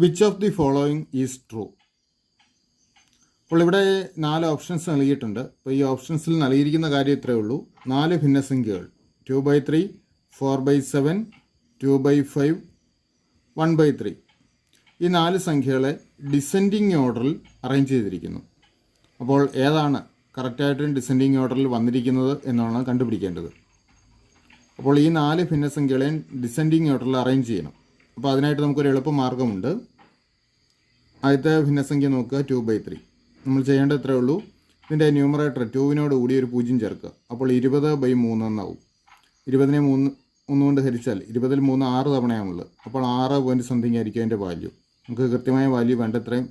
Which of the following is true? അപ്പോൾ ഇവിടെ 4 options നൽകിയിട്ടുണ്ട്. അപ്പോൾ ഈ ഓപ്ഷൻസിൽ നൽകിയിരിക്കുന്ന കാര്യം ഇത്രയേ ഉള്ളൂ. 4 ഭിന്നസംഖ്യകൾ 2/3, 4/7, 2/5, 1/3 ഈ 4 സംഖ്യകളെ ഡിസെൻഡിങ് ഓർഡറിൽ അറേഞ്ച് ചെയ്തിരിക്കുന്നു. അപ്പോൾ ഏതാണ് കറക്റ്റായിട്ടും ഡിസെൻഡിങ് ഓർഡറിൽ വന്നിരിക്കുന്നത് എന്നാണ് കണ്ടുപിടിക്കേണ്ടത്. അപ്പോൾ ഈ 4 ഭിന്നസംഖ്യകളെയും ഡിസെൻഡിങ് ഓർഡറിൽ അറേഞ്ച് ചെയ്യണം. അപ്പോൾ അതിനായിട്ട് നമുക്കൊരു എളുപ്പമാർഗ്ഗമുണ്ട്. ആദ്യത്തെ ഭിന്നസംഖ്യ നോക്കുക, 2/3. നമ്മൾ ചെയ്യേണ്ടത് ഇത്രയേ ഉള്ളൂ. ഇതിൻ്റെ ന്യൂമറേറ്റർ 2വിനോട് കൂടി ഒരു 0 ചേർക്കുക. അപ്പോൾ 20/3 എന്നാവും. 20നെ 3 കൊണ്ട് ഹരിച്ചാൽ 20ൽ 3 6 തവണയാണുള്ളത്. അപ്പോൾ 6 പോയിൻറ്റ് സംതിങ് ആയിരിക്കും അതിൻ്റെ വാല്യൂ. നമുക്ക് കൃത്യമായ വാല്യൂ വേണ്ട ഇത്രയും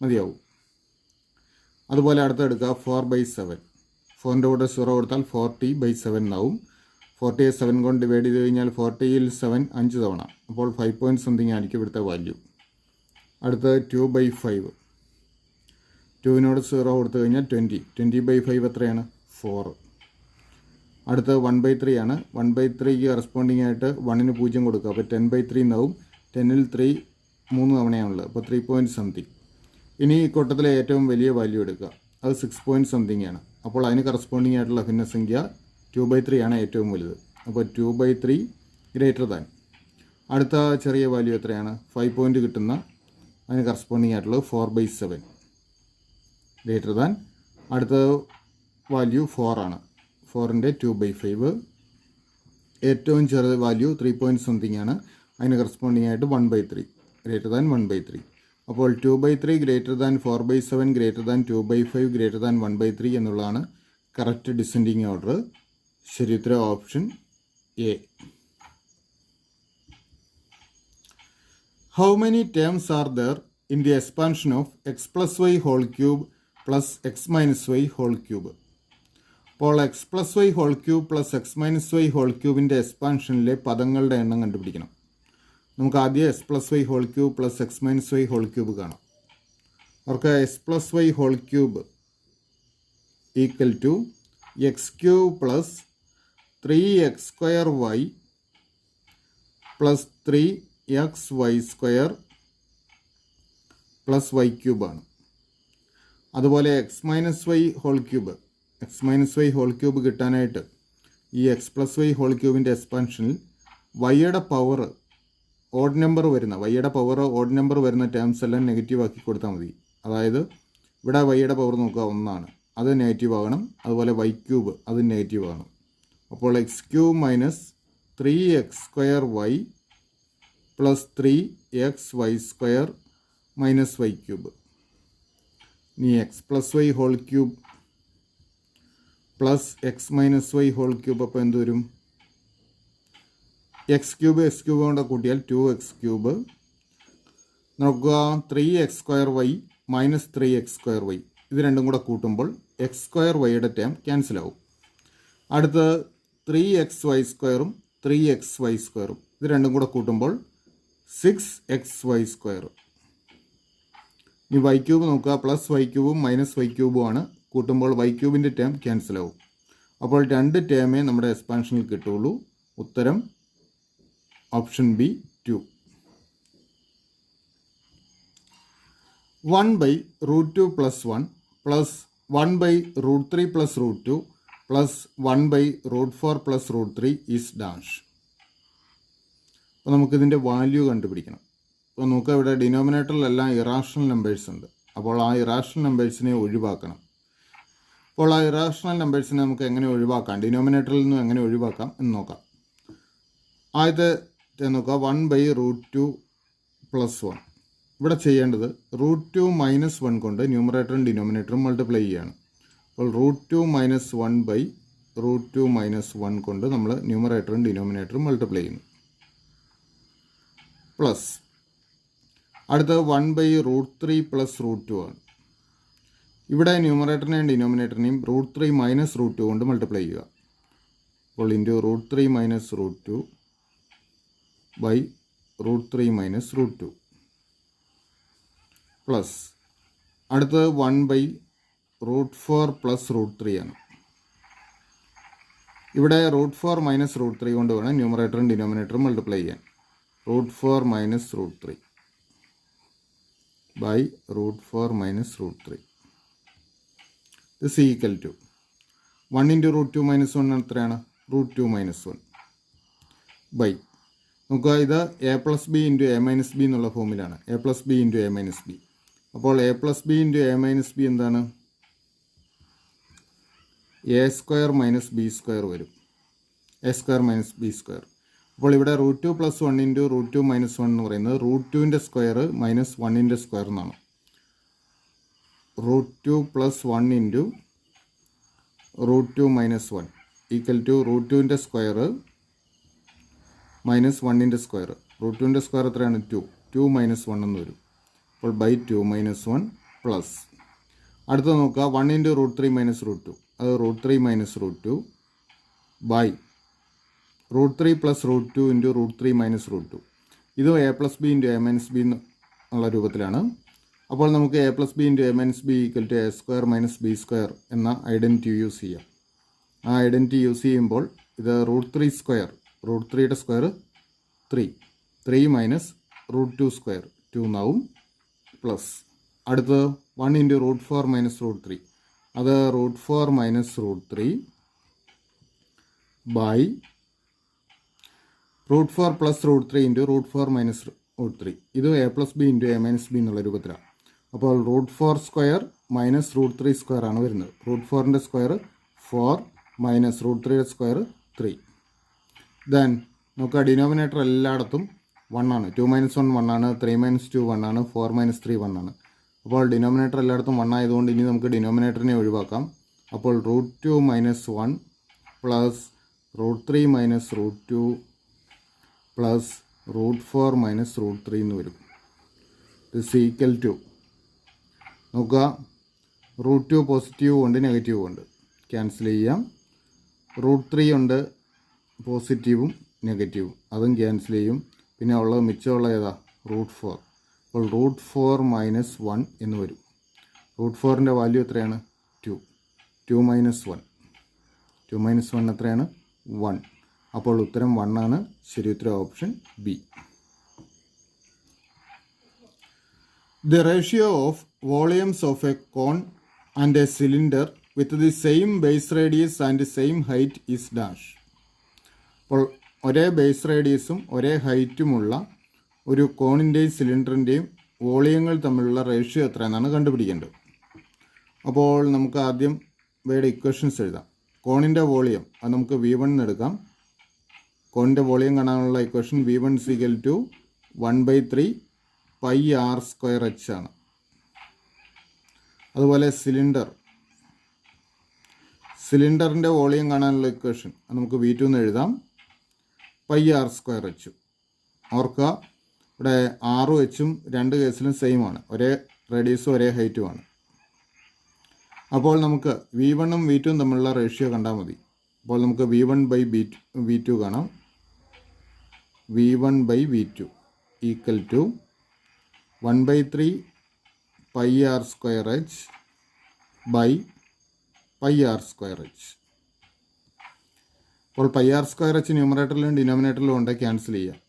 മതിയാവും. അതുപോലെ അടുത്തെടുക്കുക 4/7. 4ൻ്റെ കൂടെ 0 കൊടുത്താൽ 40/7 എന്നാവും. 40യെ 7 കൊണ്ട് ഡിവൈഡ് ചെയ്ത് കഴിഞ്ഞാൽ 40ൽ 7 5 തവണ. അപ്പോൾ 5 പോയിൻറ്റ് സംതിങ് ആയിരിക്കും ഇവിടുത്തെ വാല്യൂ. അടുത്ത് 2/5. 2വിനോട് 0 കൊടുത്തു കഴിഞ്ഞാൽ 20. 20/5 എത്രയാണ്? 4. അടുത്ത് 1/3 ആണ്. 1/3ക്ക് കറസ്പോണ്ടിങ് ആയിട്ട് 1ന് 0 കൊടുക്കുക. അപ്പോൾ 10/3 എന്നാവും. 10ൽ 3 തവണയാണുള്ളത്. അപ്പോൾ 3 പോയിൻറ്റ് സംതിങ്. ഇനി ഈ കൂട്ടത്തിലെ ഏറ്റവും വലിയ വാല്യൂ എടുക്കുക. അത് 6 പോയിൻറ്റ് സംതിങ് ആണ്. അപ്പോൾ അതിന് കറസ്പോണ്ടിങ് ആയിട്ടുള്ള ഭിന്നസംഖ്യ 2/3 ആണ് ഏറ്റവും വലുത്. അപ്പോൾ 2/3 ഗ്രേറ്റർ ദാൻ. അടുത്ത ചെറിയ വാല്യൂ എത്രയാണ്? 5 പോയിൻറ്റ് കിട്ടുന്ന അതിന് കറസ്പോണ്ടിങ് ആയിട്ടുള്ളത് 4/7 ഗ്രേറ്റർ ദാൻ. അടുത്ത വാല്യൂ 4 ആണ്. 4ൻ്റെ 2/5. ഏറ്റവും ചെറിയ വാല്യൂ 3 പോയിൻറ്റ് സംതിങ് ആണ്. അതിന് കറസ്പോണ്ടിങ് ആയിട്ട് 1/3 ഗ്രേറ്റർ ദാൻ 1/3. അപ്പോൾ 2/3 greater than 4/7 greater than 2/5 greater than 1/3 എന്നുള്ളതാണ് കറക്റ്റ് ഡിസെൻഡിങ് ഓർഡർ. ശരി ഉത്തരം option A. How many terms are there in the expansion of x plus y whole cube plus x minus y whole cube? അപ്പോൾ x plus y whole cube plus x minus y whole cubeൻ്റെ എക്സ്പാൻഷനിലെ പദങ്ങളുടെ എണ്ണം കണ്ടുപിടിക്കണം. നമുക്ക് ആദ്യം x plus y whole cube plus x minus y whole cube കാണാം. അവർക്ക് x plus y whole cube equal to x cube plus 3x² plus 3xy² plus y ക്യൂബാണ്. അതുപോലെ x minus y whole cube കിട്ടാനായിട്ട് ഈ x plus y whole ക്യൂബിൻ്റെ എക്സ്പാൻഷനിൽ വൈയുടെ power odd number വരുന്ന ടേംസ് എല്ലാം നെഗറ്റീവ് ആക്കി കൊടുത്താൽ മതി. അതായത് ഇവിടെ വൈയുടെ പവർ നോക്കുക 1 ആണ്, അത് നെഗറ്റീവ് ആകണം. അതുപോലെ വൈ ക്യൂബ് അത് നെഗറ്റീവ് ആകണം. അപ്പോൾ x cube minus 3x² plus 3xy² minus y cube. ഇനി x plus y whole cube plus x minus y whole cube. അപ്പോൾ എന്ത് വരും? എക്സ് ക്യൂബ് കൊണ്ട് കൂട്ടിയാൽ 2x³ നോക്കുക. 3x² മൈനസ് 3x² ഇത് രണ്ടും കൂടെ കൂട്ടുമ്പോൾ x²യുടെ ടേം ക്യാൻസൽ ആവും. അടുത്ത് 3xy² 3xy² ഇത് രണ്ടും കൂടെ കൂട്ടുമ്പോൾ 6xy². ഇനി വൈ ക്യൂബ് നോക്കുക. പ്ലസ് വൈ ക്യൂബും മൈനസ് വൈ ക്യൂബും ആണ്. കൂട്ടുമ്പോൾ വൈ ക്യൂബിൻ്റെ ടേം ക്യാൻസൽ ആവും. അപ്പോൾ 2 ടേമേ നമ്മുടെ എക്സ്പാൻഷനിൽ കിട്ടുള്ളൂ. ഉത്തരം option B 2. 1/√2 + 1 plus 1/√3 + √2 plus 1/√4 + √3 is dash. അപ്പോൾ നമുക്കിതിൻ്റെ വാല്യൂ കണ്ടുപിടിക്കണം. അപ്പോൾ നമുക്ക് ഇവിടെ ഡിനോമിനേറ്ററിലെല്ലാം ഇറാഷണൽ നമ്പേഴ്സ് ഉണ്ട്. അപ്പോൾ ആ ഇറാഷണൽ നമ്പേഴ്സിനെ ഒഴിവാക്കണം. അപ്പോൾ ആ ഇറാഷണൽ നമ്പേഴ്സിനെ നമുക്ക് എങ്ങനെ ഒഴിവാക്കാം, ഡിനോമിനേറ്ററിൽ നിന്നും എങ്ങനെ ഒഴിവാക്കാം എന്ന് നോക്കാം. ആദ്യത്തെ നോക്കുക. 1/√2 + 1. ഇവിടെ ചെയ്യേണ്ടത് √2 - 1 കൊണ്ട് ന്യൂമറേറ്ററും ഡിനോമിനേറ്ററും മൾട്ടിപ്ലൈ ചെയ്യുകയാണ്. അപ്പോൾ √2 - 1/√2 - 1 കൊണ്ട് നമ്മൾ ന്യൂമറേറ്ററും ഡിനോമിനേറ്ററും മൾട്ടിപ്ലൈ ചെയ്യുന്നു. പ്ലസ് അടുത്തത് 1/√3 + √2 ആണ്. ഇവിടെ ന്യൂമറേറ്ററിനെയും ഡിനോമിനേറ്ററിനെയും √3 - √2 കൊണ്ട് മൾട്ടിപ്ലൈ ചെയ്യുക. അപ്പോൾ √3 - √2 √3 - √2 പ്ലസ് അടുത്തത് 1/√4 + √3 ആണ്. ഇവിടെ √4 - √3 കൊണ്ട് വേണം ന്യൂമറേറ്ററും ഡിനോമിനേറ്ററും മൾട്ടിപ്ലൈ ചെയ്യാൻ. √4 - √3 by √4 minus √3. This equal to 1 into √2 minus 1 എത്രയാണ്? √2 മൈനസ് 1 ബൈ, നോക്കുക, ഇത് A plus B into A minus B എന്നുള്ള ഫോമിലാണ്. A plus B into A minus b. അപ്പോൾ a plus B into A minus b എന്താണ്? A square minus B square വരും. A square minus B square. അപ്പോൾ ഇവിടെ √2 plus 1 into √2 minus 1 എന്ന് പറയുന്നത് √2ൻ്റെ സ്ക്വയർ മൈനസ് 1ൻ്റെ സ്ക്വയർ എന്നാണ്. √2 plus 1 into √2 minus 1 equal to √2ൻ്റെ സ്ക്വയർ മൈനസ് 1ൻ്റെ സ്ക്വയർ. √2ൻ്റെ സ്ക്വയർ എത്രയാണ്? 2 മൈനസ് 1 എന്ന് വരും. അപ്പോൾ ബൈ 2 മൈനസ് 1 പ്ലസ്, അടുത്ത നോക്കുക, 1 ഇൻറ്റു √3 മൈനസ് √2, അത് √3 minus √2 by √3 plus √2 into √3 minus √2. ഇത് A plus B into A minus B എന്നുള്ള രൂപത്തിലാണ്. അപ്പോൾ നമുക്ക് A plus B into A minus B equal to A square minus B square എന്ന identity use ചെയ്യാം. ആ ഐഡൻറ്റിറ്റി യൂസ് ചെയ്യുമ്പോൾ ഇത് √3 സ്ക്വയർ, √3യുടെ സ്ക്വയർ 3 മൈനസ് √2 സ്ക്വയർ 2 എന്നാവും പ്ലസ്, അടുത്തത് 1 ഇൻറ്റു √4 മൈനസ് √3, അത് √4 minus √3 by √4 plus √3 into √4 minus √3. ഇത് A plus B into A minus B എന്നുള്ള രൂപത്തിലാണ്. അപ്പോൾ √4 സ്ക്വയർ മൈനസ് √3 സ്ക്വയർ ആണ് വരുന്നത്. √4ൻ്റെ സ്ക്വയർ 4 മൈനസ് √3യുടെ സ്ക്വയർ 3. ദെൻ നമുക്ക് ഡിനോമിനേറ്റർ എല്ലായിടത്തും 1 ആണ്. 2 മൈനസ് 1 1 ആണ്, 3 മൈനസ് 2 1 ആണ്, 4 മൈനസ് 3 1 ആണ്. അപ്പോൾ ഡിനോമിനേറ്റർ എല്ലായിടത്തും 1 ആയതുകൊണ്ട് ഇനി നമുക്ക് ഡിനോമിനേറ്ററിനെ ഒഴിവാക്കാം. അപ്പോൾ √2 minus 1 plus √3 minus √2 plus √4 minus √3 എന്ന് വരും. ദിസ് ഈക്വൽ ടു, നോക്കുക, √2 പോസിറ്റീവും ഉണ്ട് നെഗറ്റീവും ഉണ്ട്, ക്യാൻസൽ ചെയ്യാം. √3 ഉണ്ട് പോസിറ്റീവും നെഗറ്റീവും, അതും ക്യാൻസൽ ചെയ്യും. പിന്നെ ഉള്ളത് മിച്ചമുള്ള ഏതാ? √4. അപ്പോൾ √4 മൈനസ് 1 എന്ന് വരും. √4ൻ്റെ വാല്യൂ എത്രയാണ്? 2 മൈനസ് 1. 2 മൈനസ് 1 എത്രയാണ്? 1. അപ്പോൾ ഉത്തരം 1 ആണ്. ശരി ഉത്തരം option B. The ratio of volumes of a cone and a cylinder with the same base radius and same height is dash. അപ്പോൾ ഒരേ ബേസ് റേഡിയസും ഒരേ ഹൈറ്റുമുള്ള ഒരു കോണിൻ്റെയും സിലിണ്ടറിൻ്റെയും വോളിയങ്ങൾ തമ്മിലുള്ള റേഷ്യോ എത്രയെന്നാണ് കണ്ടുപിടിക്കേണ്ടത്. അപ്പോൾ നമുക്ക് ആദ്യം ഇവയുടെ ഇക്വേഷൻസ് എഴുതാം. കോണിൻ്റെ വോളിയം അത് നമുക്ക് V1 എന്ന് എടുക്കാം. കോണിൻ്റെ വോളിയം കാണാനുള്ള ഇക്വേഷൻ V1 = 1/3 πr²h ആണ്. അതുപോലെ സിലിണ്ടറിൻ്റെ വോളിയം കാണാനുള്ള ഇക്വേഷൻ അത് നമുക്ക് V2 എന്ന് എഴുതാം, πr²h. ഓർക്കുക, ഇവിടെ ആറും എച്ചും രണ്ട് കേസിലും സെയിം ആണ്, ഒരേ റേഡിയസും ഒരേ ഹൈറ്റുമാണ്. അപ്പോൾ നമുക്ക് V1ഉം V2ഉം തമ്മിലുള്ള റേഷ്യോ കണ്ടാൽ മതി. അപ്പോൾ നമുക്ക് V1/V2 കാണാം. V1/V2 equal to 1/3 πr²h by πr²h. അപ്പോൾ πr²h ന്യൂമറേറ്ററിലും ഡിനോമിനേറ്ററിലും ഉണ്ട്, ക്യാൻസൽ ചെയ്യാം.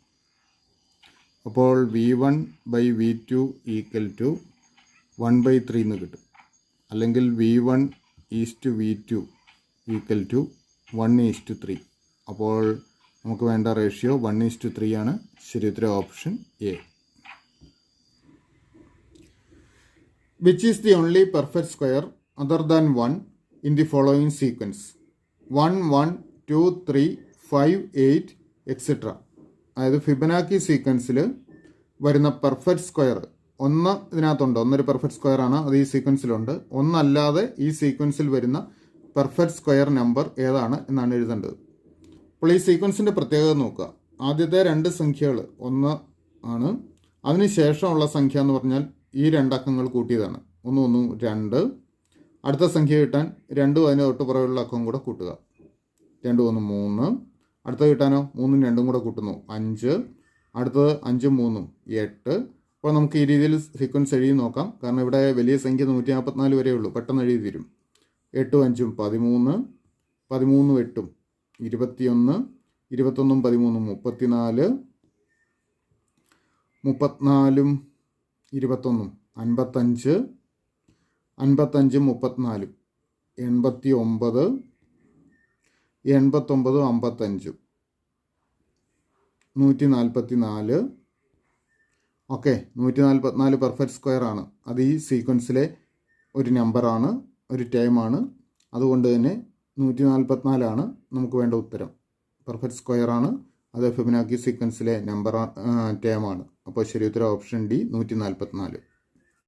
അപ്പോൾ V1/V2 ഈക്വൽ ടു 1/3 എന്ന് കിട്ടും. അല്ലെങ്കിൽ V1:V2 ഈക്വൽ ടു 1:3. അപ്പോൾ നമുക്ക് വേണ്ട റേഷ്യോ 1:3 ആണ്. ശരി ഉത്തരം option A. Which is the only perfect square other than 1 in the following sequence? 1 1 2 3 5 8 etc. അതായത് ഫിബനാക്കി സീക്വൻസിൽ വരുന്ന പെർഫെക്റ്റ് സ്ക്വയർ ഒന്ന് ഇതിനകത്തുണ്ട്. ഒന്നൊരു പെർഫെക്റ്റ് സ്ക്വയർ ആണ്, അത് ഈ സീക്വൻസിലുണ്ട്. ഒന്നല്ലാതെ ഈ സീക്വൻസിൽ വരുന്ന പെർഫെക്റ്റ് സ്ക്വയർ നമ്പർ ഏതാണ് എന്നാണ് എഴുതേണ്ടത്. അപ്പോൾ ഈ സീക്വൻസിൻ്റെ പ്രത്യേകത നോക്കുക. ആദ്യത്തെ രണ്ട് സംഖ്യകൾ 1 ആണ്, അതിന് ശേഷമുള്ള സംഖ്യ എന്ന് പറഞ്ഞാൽ ഈ രണ്ടക്കങ്ങൾ കൂട്ടിയതാണ്. 1 1 2. അടുത്ത സംഖ്യ കിട്ടാൻ 2 അതിന് തൊട്ട് പുറകുള്ള അക്കം കൂടെ കൂട്ടുക. 2 1 3. അടുത്ത കിട്ടാനോ 3 2 കൂടെ കൂട്ടുന്നു 5. അടുത്തത് 5 3 8. അപ്പോൾ നമുക്ക് ഈ രീതിയിൽ സീക്വൻസ് എഴുതി നോക്കാം. കാരണം ഇവിടെ വലിയ സംഖ്യ 144 വരെ ഉള്ളൂ, പെട്ടെന്ന് എഴുതി തരും. 8 5 13, 13 8 21, 21 13 34, 34 21 55 55 34 89 89 55 144. ഓക്കെ, 144 പെർഫെക്റ്റ് സ്ക്വയർ ആണ്. അത് ഈ സീക്വൻസിലെ ഒരു നമ്പറാണ്, ഒരു ടേമാണ്. അതുകൊണ്ട് തന്നെ 144 നമുക്ക് വേണ്ട ഉത്തരം. പെർഫെക്റ്റ് സ്ക്വയർ ആണ്, അത് ഫിബൊനാച്ചി സീക്വൻസിലെ നമ്പർ ടേമാണ്. അപ്പോൾ ശരി ഉത്തരം ഓപ്ഷൻ ഡി 144.